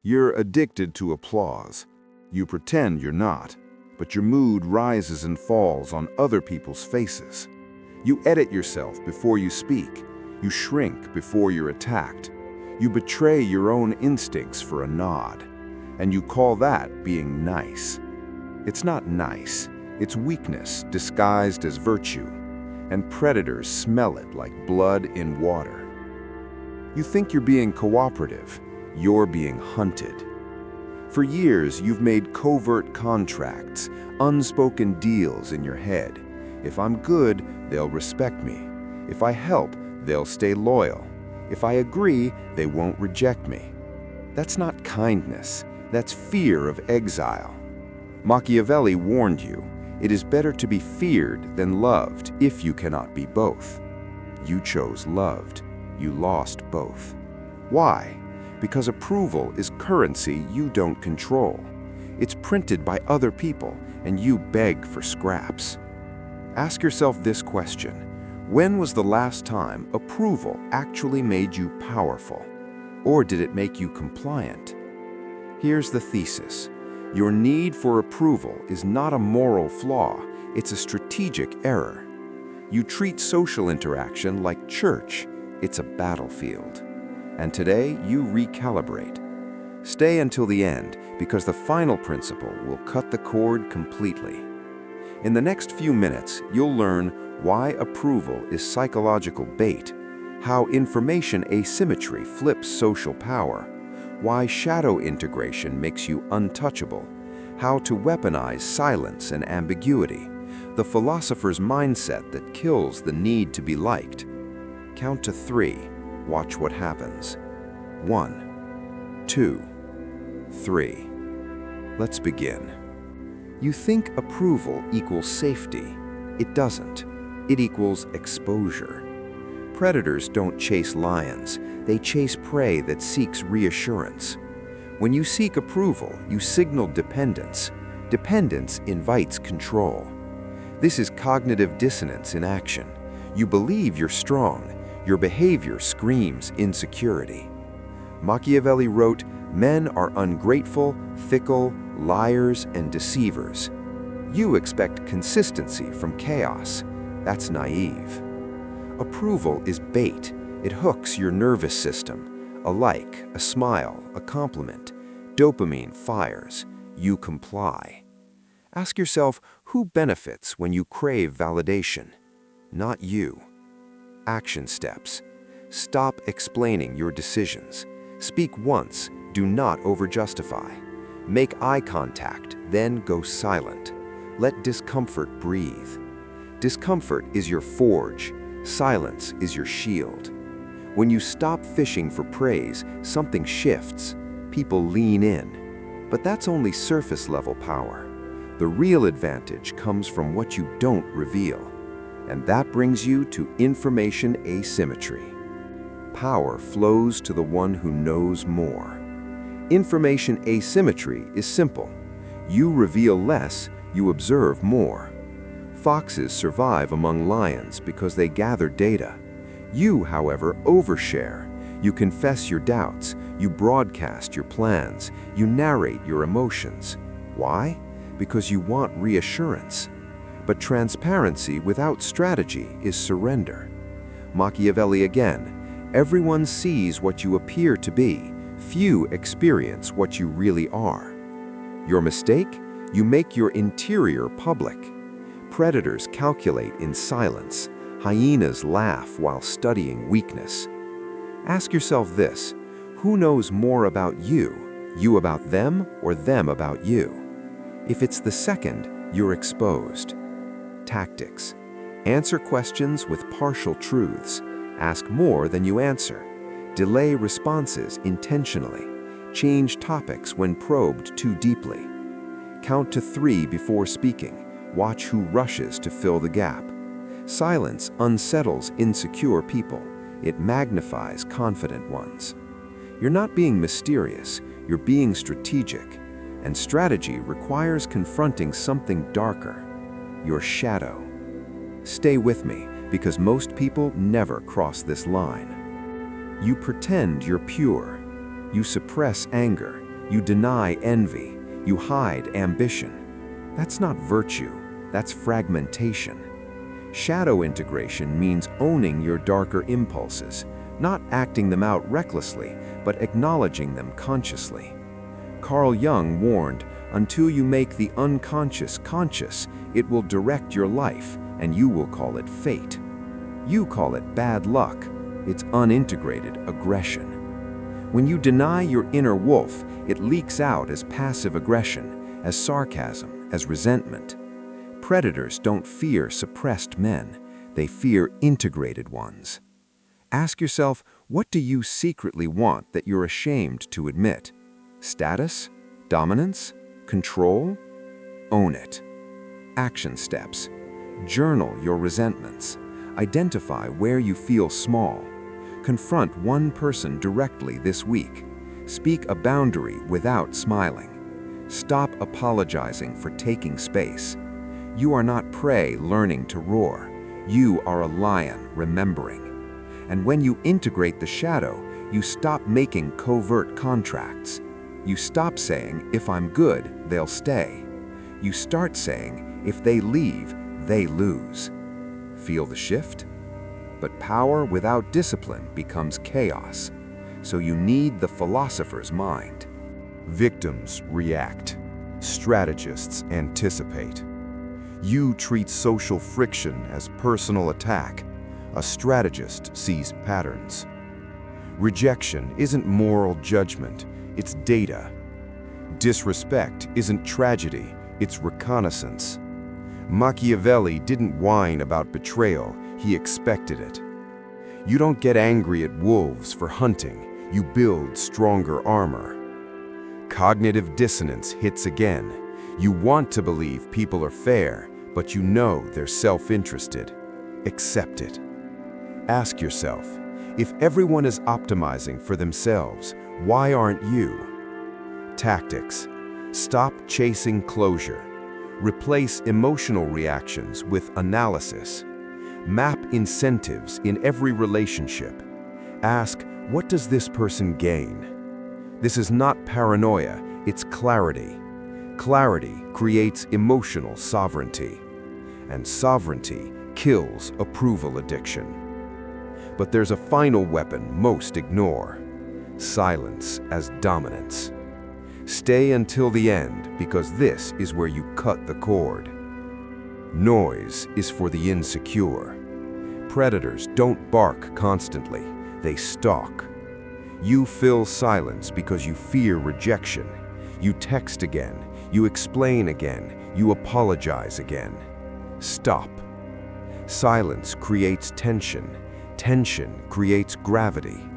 You're addicted to applause. You pretend you're not, but your mood rises and falls on other people's faces. You edit yourself before you speak. You shrink before you're attacked. You betray your own instincts for a nod. And you call that being nice. It's not nice. It's weakness disguised as virtue. And predators smell it like blood in water. You think you're being cooperative. You're being hunted. For years, you've made covert contracts, unspoken deals in your head. If I'm good, they'll respect me. If I help, they'll stay loyal. If I agree, they won't reject me. That's not kindness. That's fear of exile. Machiavelli warned you, it is better to be feared than loved if you cannot be both. You chose loved. You lost both. Why? Because approval is currency you don't control. It's printed by other people, and you beg for scraps. Ask yourself this question: when was the last time approval actually made you powerful? Or did it make you compliant? Here's the thesis. Your need for approval is not a moral flaw, it's a strategic error. You treat social interaction like church. It's a battlefield. And today, you recalibrate. Stay until the end, because the final principle will cut the cord completely. In the next few minutes, you'll learn why approval is psychological bait, how information asymmetry flips social power, why shadow integration makes you untouchable, how to weaponize silence and ambiguity, the philosopher's mindset that kills the need to be liked. Count to 3. Watch what happens. 1, 2, 3. Let's begin. You think approval equals safety. It doesn't. It equals exposure. Predators don't chase lions. They chase prey that seeks reassurance. When you seek approval, you signal dependence. Dependence invites control. This is cognitive dissonance in action. You believe you're strong. Your behavior screams insecurity. Machiavelli wrote, "Men are ungrateful, fickle, liars, and deceivers." You expect consistency from chaos. That's naive. Approval is bait. It hooks your nervous system. A like, a smile, a compliment. Dopamine fires. You comply. Ask yourself, who benefits when you crave validation? Not you. Action steps. Stop explaining your decisions. Speak once, do not overjustify. Make eye contact, then go silent. Let discomfort breathe. Discomfort is your forge. Silence is your shield. When you stop fishing for praise, something shifts. People lean in. But that's only surface-level power. The real advantage comes from what you don't reveal. And that brings you to information asymmetry. Power flows to the one who knows more. Information asymmetry is simple. You reveal less, you observe more. Foxes survive among lions because they gather data. You, however, overshare. You confess your doubts, you broadcast your plans, you narrate your emotions. Why? Because you want reassurance. But transparency without strategy is surrender. Machiavelli again, everyone sees what you appear to be. Few experience what you really are. Your mistake? You make your interior public. Predators calculate in silence. Hyenas laugh while studying weakness. Ask yourself this: who knows more about you? You about them, or them about you? If it's the second, you're exposed. Tactics. Answer questions with partial truths. Ask more than you answer. Delay responses intentionally. Change topics when probed too deeply. Count to 3 before speaking. Watch who rushes to fill the gap. Silence unsettles insecure people. It magnifies confident ones. You're not being mysterious, you're being strategic. And strategy requires confronting something darker, your shadow. Stay with me, because most people never cross this line. You pretend you're pure. You suppress anger. You deny envy. You hide ambition. That's not virtue, that's fragmentation. Shadow integration means owning your darker impulses, not acting them out recklessly, but acknowledging them consciously. Carl Jung warned, "Until you make the unconscious conscious, it will direct your life, and you will call it fate." You call it bad luck. It's unintegrated aggression. When you deny your inner wolf, it leaks out as passive aggression, as sarcasm, as resentment. Predators don't fear suppressed men, they fear integrated ones. Ask yourself, what do you secretly want that you're ashamed to admit? Status? Dominance? Control? Own it. Action steps. Journal your resentments. Identify where you feel small. Confront one person directly this week. Speak a boundary without smiling. Stop apologizing for taking space. You are not prey learning to roar. You are a lion remembering. And when you integrate the shadow, you stop making covert contracts. You stop saying, "If I'm good, they'll stay." You start saying, "If they leave, they lose." Feel the shift? But power without discipline becomes chaos. So you need the philosopher's mind. Victims react. Strategists anticipate. You treat social friction as personal attack. A strategist sees patterns. Rejection isn't moral judgment, it's data. Disrespect isn't tragedy, it's reconnaissance. Machiavelli didn't whine about betrayal, he expected it. You don't get angry at wolves for hunting, you build stronger armor. Cognitive dissonance hits again. You want to believe people are fair, but you know they're self-interested. Accept it. Ask yourself, if everyone is optimizing for themselves, why aren't you? Tactics. Stop chasing closure. Replace emotional reactions with analysis. Map incentives in every relationship. Ask, what does this person gain? This is not paranoia, it's clarity. Clarity creates emotional sovereignty, and sovereignty kills approval addiction. But there's a final weapon most ignore: silence as dominance. Stay until the end, because this is where you cut the cord. Noise is for the insecure. Predators don't bark constantly, they stalk. You fill silence because you fear rejection. You text again, you explain again, you apologize again. Stop. Silence creates tension. Tension creates gravity.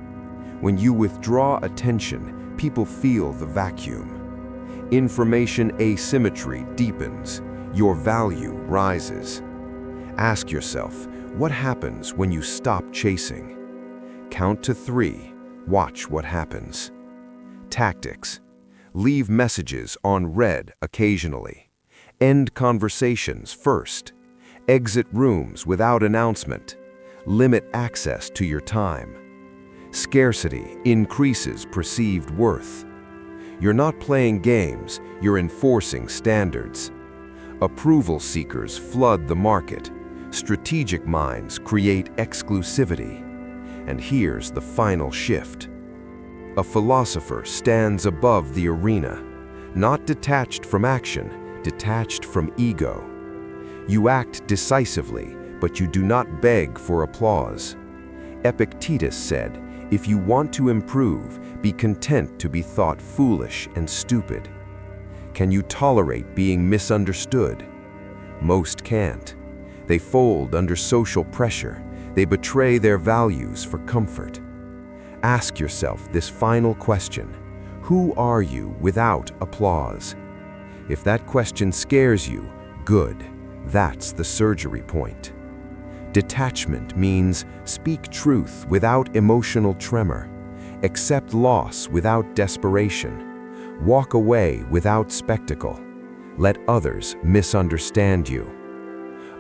When you withdraw attention, people feel the vacuum. Information asymmetry deepens. Your value rises. Ask yourself, what happens when you stop chasing? Count to 3. Watch what happens. Tactics. Leave messages on read occasionally. End conversations first. Exit rooms without announcement. Limit access to your time. Scarcity increases perceived worth. You're not playing games, you're enforcing standards. Approval seekers flood the market. Strategic minds create exclusivity. And here's the final shift. A philosopher stands above the arena, not detached from action, detached from ego. You act decisively, but you do not beg for applause. Epictetus said, if you want to improve, be content to be thought foolish and stupid. Can you tolerate being misunderstood? Most can't. They fold under social pressure. They betray their values for comfort. Ask yourself this final question. Who are you without applause? If that question scares you, good. That's the surgery point. Detachment means speak truth without emotional tremor, accept loss without desperation, walk away without spectacle, let others misunderstand you.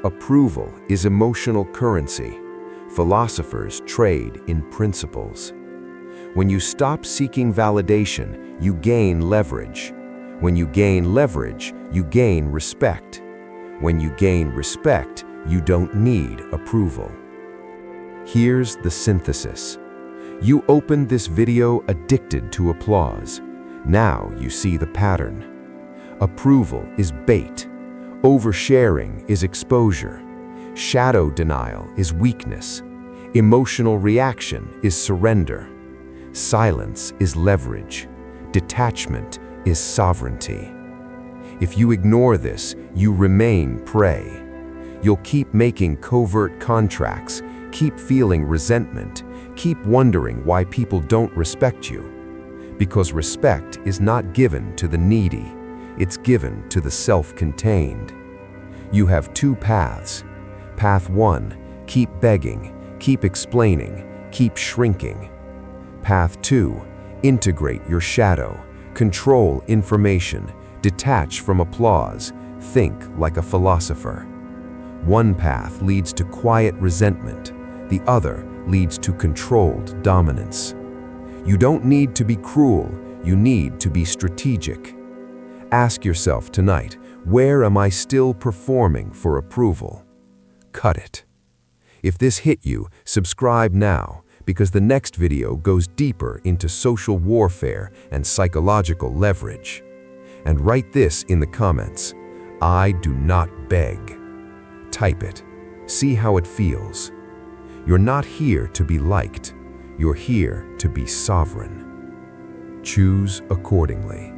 Approval is emotional currency. Philosophers trade in principles. When you stop seeking validation, you gain leverage. When you gain leverage, you gain respect. When you gain respect, you don't need approval. Here's the synthesis. You opened this video addicted to applause. Now you see the pattern. Approval is bait. Oversharing is exposure. Shadow denial is weakness. Emotional reaction is surrender. Silence is leverage. Detachment is sovereignty. If you ignore this, you remain prey. You'll keep making covert contracts, keep feeling resentment, keep wondering why people don't respect you. Because respect is not given to the needy, it's given to the self-contained. You have two paths. Path 1, keep begging, keep explaining, keep shrinking. Path 2, integrate your shadow, control information, detach from applause, think like a philosopher. One path leads to quiet resentment, the other leads to controlled dominance. You don't need to be cruel, you need to be strategic. Ask yourself tonight, where am I still performing for approval? Cut it. If this hit you, subscribe now, because the next video goes deeper into social warfare and psychological leverage. And write this in the comments: I do not beg. Type it. See how it feels. You're not here to be liked. You're here to be sovereign. Choose accordingly.